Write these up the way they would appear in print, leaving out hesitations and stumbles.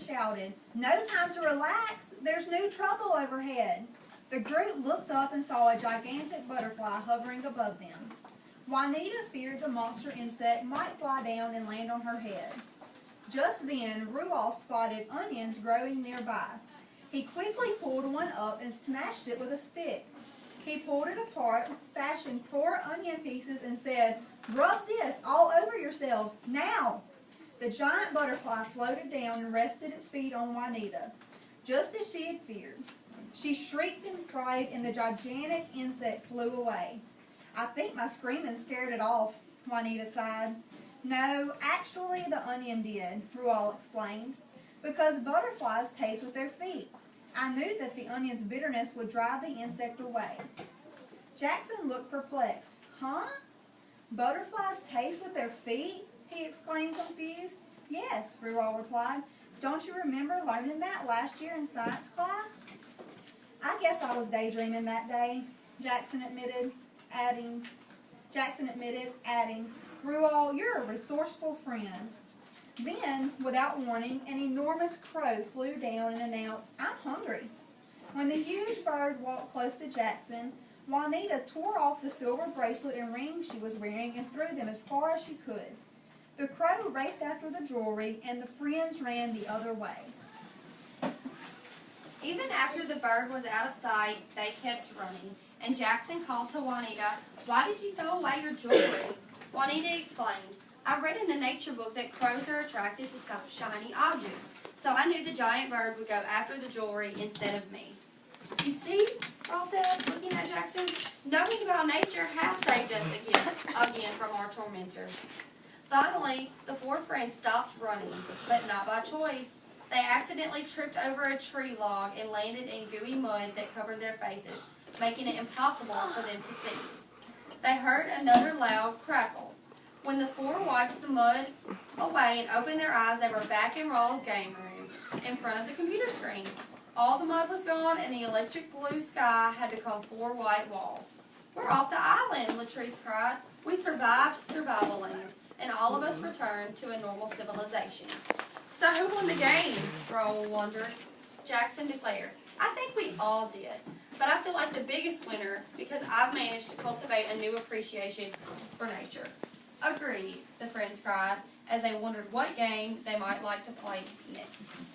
shouted, "No time to relax! There's new trouble overhead!" The group looked up and saw a gigantic butterfly hovering above them. Juanita feared the monster insect might fly down and land on her head. Just then, Rual spotted onions growing nearby. He quickly pulled one up and smashed it with a stick. He pulled it apart, fashioned 4 onion pieces, and said, "Rub this all over yourselves, now!" The giant butterfly floated down and rested its feet on Juanita, just as she had feared. She shrieked in fright, and the gigantic insect flew away. "I think my screaming scared it off," Juanita sighed. "No, actually the onion did," Rual explained, "because butterflies taste with their feet. I knew that the onion's bitterness would drive the insect away." Jackson looked perplexed. "Huh? Butterflies taste with their feet?" he exclaimed, confused. "Yes," Rual replied. "Don't you remember learning that last year in science class?" "I guess I was daydreaming that day," Jackson admitted, adding, "Rual, you're a resourceful friend." Then, without warning, an enormous crow flew down and announced, "I'm hungry." When the huge bird walked close to Jackson, Juanita tore off the silver bracelet and rings she was wearing and threw them as far as she could. The crow raced after the jewelry, and the friends ran the other way. Even after the bird was out of sight, they kept running, and Jackson called to Juanita, "Why did you throw away your jewelry?" Juanita explained, "I read in a nature book that crows are attracted to shiny objects, so I knew the giant bird would go after the jewelry instead of me." "You see," Paul said, looking at Jackson, "knowing about nature has saved us again from our tormentors." Finally, the 4 friends stopped running, but not by choice. They accidentally tripped over a tree log and landed in gooey mud that covered their faces, making it impossible for them to see. They heard another loud crackle. When the 4 wiped the mud away and opened their eyes, they were back in Rawls' game room, in front of the computer screen. All the mud was gone, and the electric blue sky had become 4 white walls. "We're off the island," Latrice cried. "We survived Survival Land, and all of us returned to a normal civilization." "So who won the game?" Raoul wondered. Jackson declared, "I think we all did, but I feel like the biggest winner because I've managed to cultivate a new appreciation for nature." "Agreed," the friends cried, as they wondered what game they might like to play next.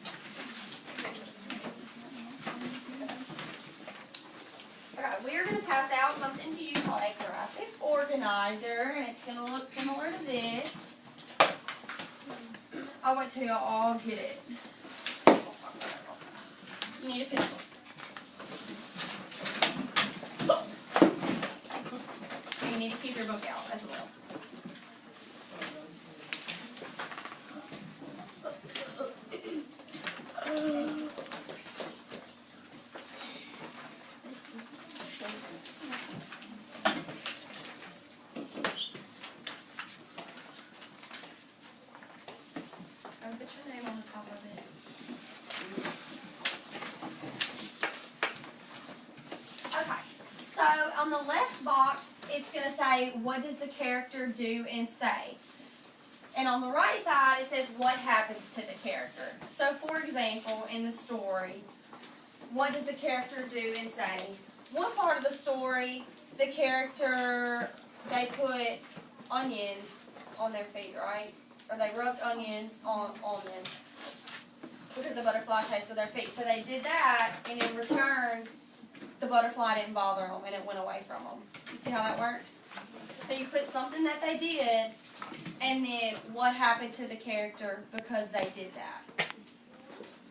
Okay, we are going to pass out something to you called a graphic organizer, and it's going to look similar to this. I'll wait till y'all all get it. You need a pencil. You need to keep your book out as well. Put your name on the top of it. Okay, so on the left box, it's going to say, what does the character do and say? And on the right side, it says, what happens to the character? So, for example, in the story, what does the character do and say? One part of the story, the character, they put onions on their feet, right? Or they rubbed onions on them because the butterfly tastes with their feet. So they did that, and in return, the butterfly didn't bother them, and it went away from them. You see how that works? So you put something that they did, and then what happened to the character because they did that.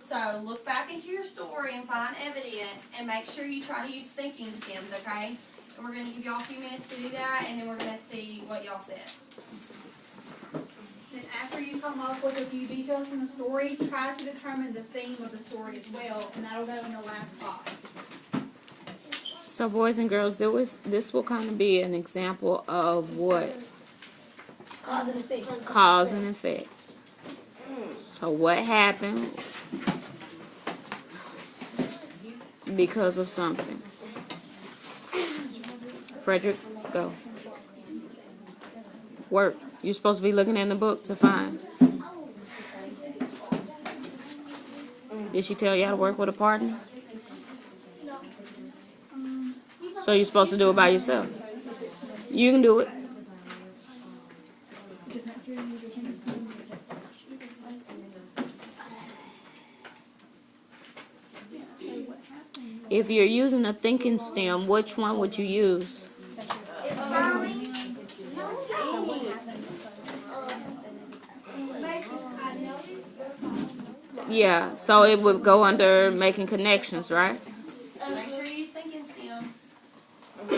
So look back into your story and find evidence, and make sure you try to use thinking stems, okay? And we're going to give y'all a few minutes to do that, and then we're going to see what y'all said. Then after you come up with a few details from the story, try to determine the theme of the story as well, and that'll go in the last box. So, boys and girls, this will kind of be an example of what? Cause and effect. Cause and effect. So what happened because of something? Frederick, go. Work. You're supposed to be looking in the book to find. Did she tell you how to work with a partner? No. So you're supposed to do it by yourself. You can do it. If you're using a thinking stem, which one would you use? Yeah, so it would go under making connections, right? Make sure you use thinking stems. Try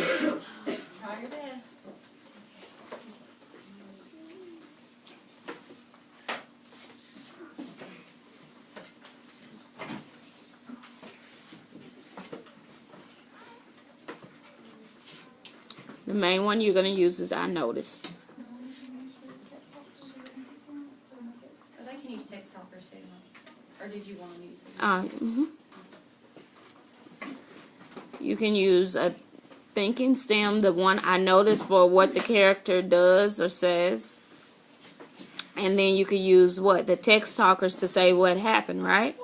your best. The main one you're going to use is I noticed. But they can use text talkers too. Or did you want to use them? You can use a thinking stem, the one I noticed, for what the character does or says. And then you could use what? The text talkers to say what happened, right?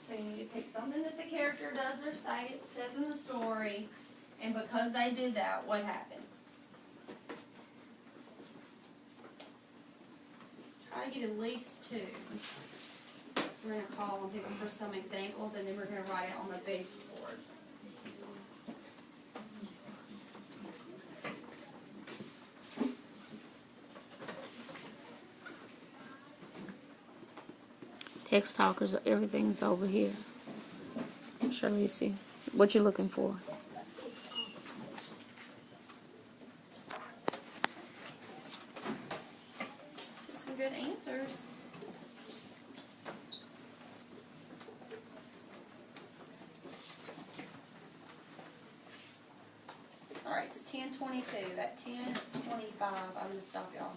So you need to pick something that the character does or say, it says in the story, and because they did that, what happened? Try to get at least two. So we're going to call on people for some examples, and then we're going to write it on the big board. Text talkers, everything's over here. Shirley, what you looking for? See some good answers. Alright, it's 10:22. At 10:25, I'm going to stop y'all.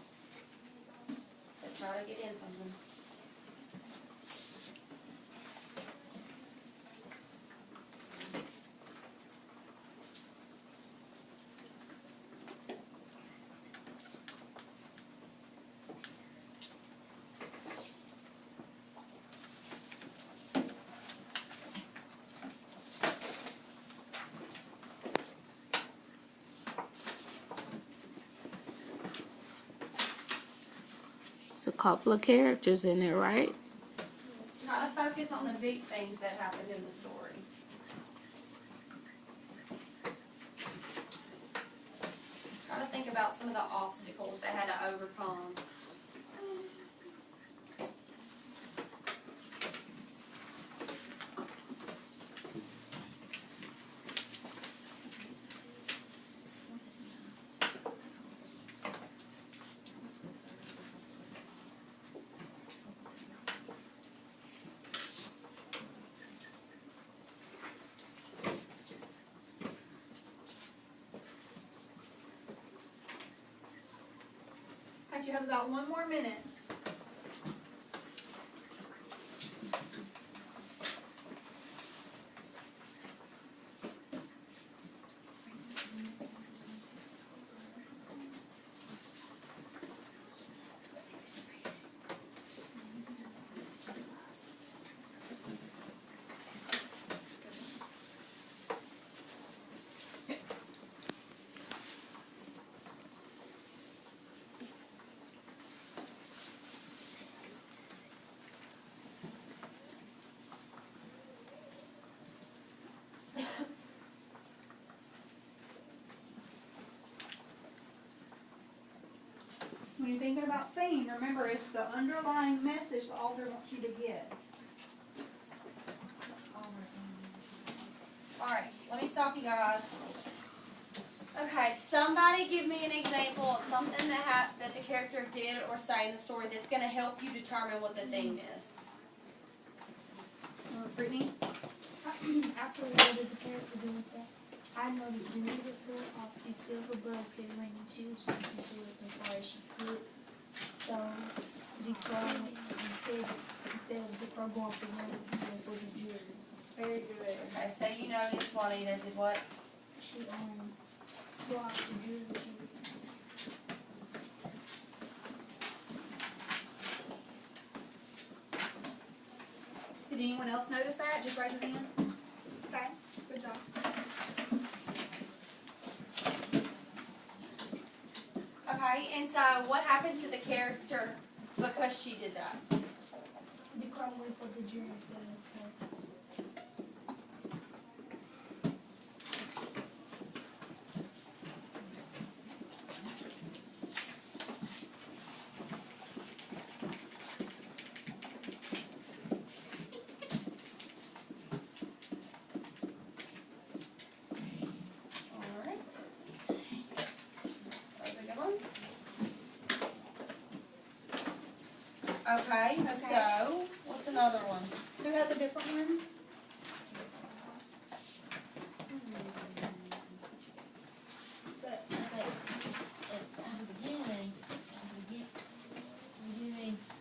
So try to get in something. It's a couple of characters in there, right? Try to focus on the big things that happened in the story. Try to think about some of the obstacles they had to overcome. You have about 1 more minute. When you're thinking about theme, remember it's the underlying message the author wants you to get. Alright, let me stop you guys. Okay, somebody give me an example of something that the character did or say in the story that's going to help you determine what the theme is. Brittany? After we ordered the character doing stuff, I noticed the needle took off and silver bug sitting right and she was trying to do it as far as she could. So declaring it instead of the pro going for one for the jury. Very good. Okay, so you noticed Juanita did what? She blocked the jury she was in. Did anyone else notice that? Just raise your hand. Okay, good job. Okay, and so what happened to the character because she did that? The crow went for the jury instead of the Alright. That's a good one. Okay, so what's another one? Who has a different one? But at the beginning,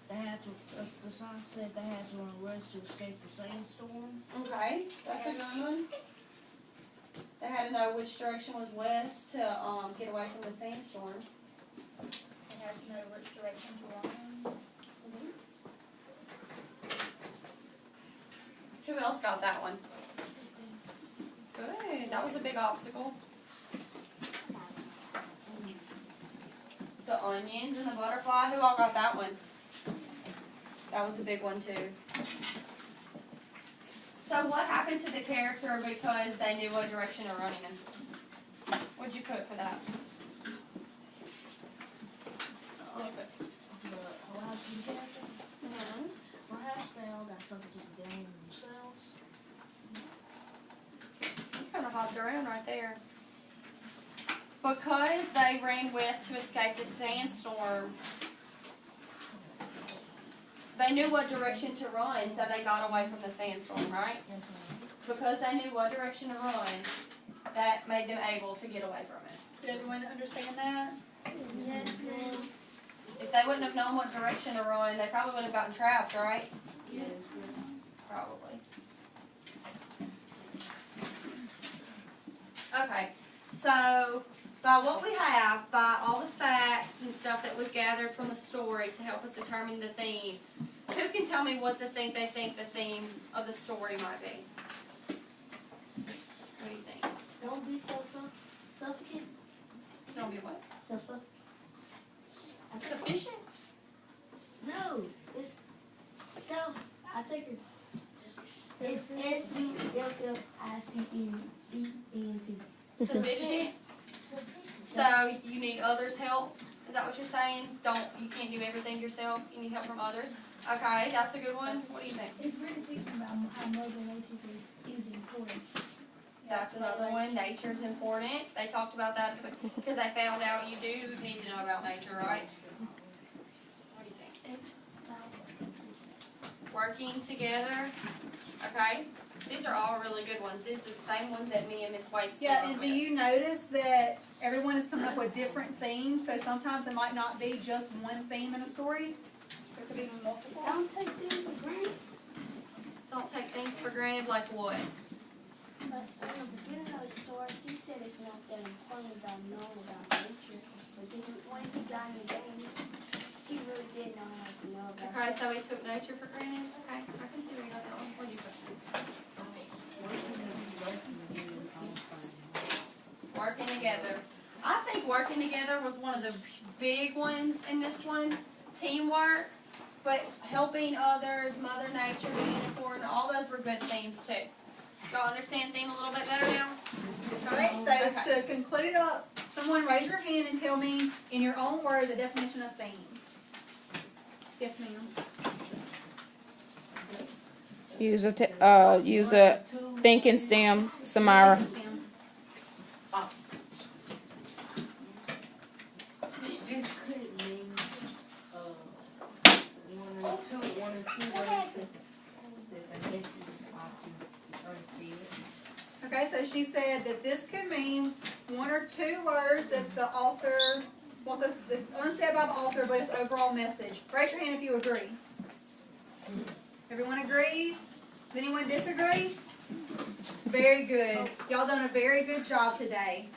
they had to, the sign said they had to run west to escape the sandstorm. Okay, that's a good one. They had to know which direction was west to get away from the sandstorm. They have to know which direction to run. Who else got that one? Good. That was a big obstacle. The onions and the butterfly. Who all got that one? That was a big one too. So what happened to the character because they knew what direction to run in? What'd you put for that? The Aladdin character, perhaps they all got something to the game themselves. You kind of hopped around right there. Because they ran west to escape the sandstorm, they knew what direction to run, so they got away from the sandstorm, right? Yes, ma'am. Because they knew what direction to run, that made them able to get away from it. Did everyone understand that? Yes, ma'am. If they wouldn't have known what direction to run, they probably would have gotten trapped, right? Yes, Probably. Okay, so by what we have, by all the facts and stuff that we've gathered from the story to help us determine the theme, who can tell me what they think the theme of the story might be? What do you think? Don't be so suffocant. Don't be what? So Sufficient? No, it's self. I think it's SUFFICENT. Sufficient? So you need others' help? Is that what you're saying? You can't do everything yourself. You need help from others. Okay, that's a good one. What do you think? It's really teaching about how Mother Nature is important. That's another one. Nature's important. They talked about that because they found out you do need to know about nature, right? What do you think? Working together. Okay. These are all really good ones. These are the same ones that me and Miss White's came Yeah, up and with. do you notice that everyone is coming up with different themes? So sometimes it might not be just one theme in a story. There could be multiple. Don't take things for granted. Don't take things for granted. Like what? But in the beginning of the story, he said it's not that important about knowing about nature. But then when he got in the game, he really did know how to know about Okay, stuff. so we took nature for granted. Okay, I can see where you got that one. What did you put? Working together. I think working together was one of the big ones in this one. Teamwork, but helping others, Mother Nature being important, all those were good themes too. Y'all understand theme a little bit better now? Alright, so Okay. to conclude it up, someone raise your hand and tell me in your own words the definition of theme. Yes, ma'am. Use a thinking stem, Samara. Ma'am. This could mean one or two words that I guess you can unsee it. Okay, so she said that this could mean one or two words that the author wants us, it's unsaid by the author, but it's overall message. Raise your hand if you agree. Everyone agrees? Does anyone disagree? Very good. Y'all done a very good job today.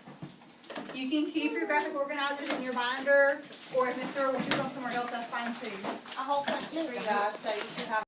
You can keep your graphic organizers in your binder, or if Mr. wants you to go somewhere else, that's fine too. A whole bunch for you guys, so you should have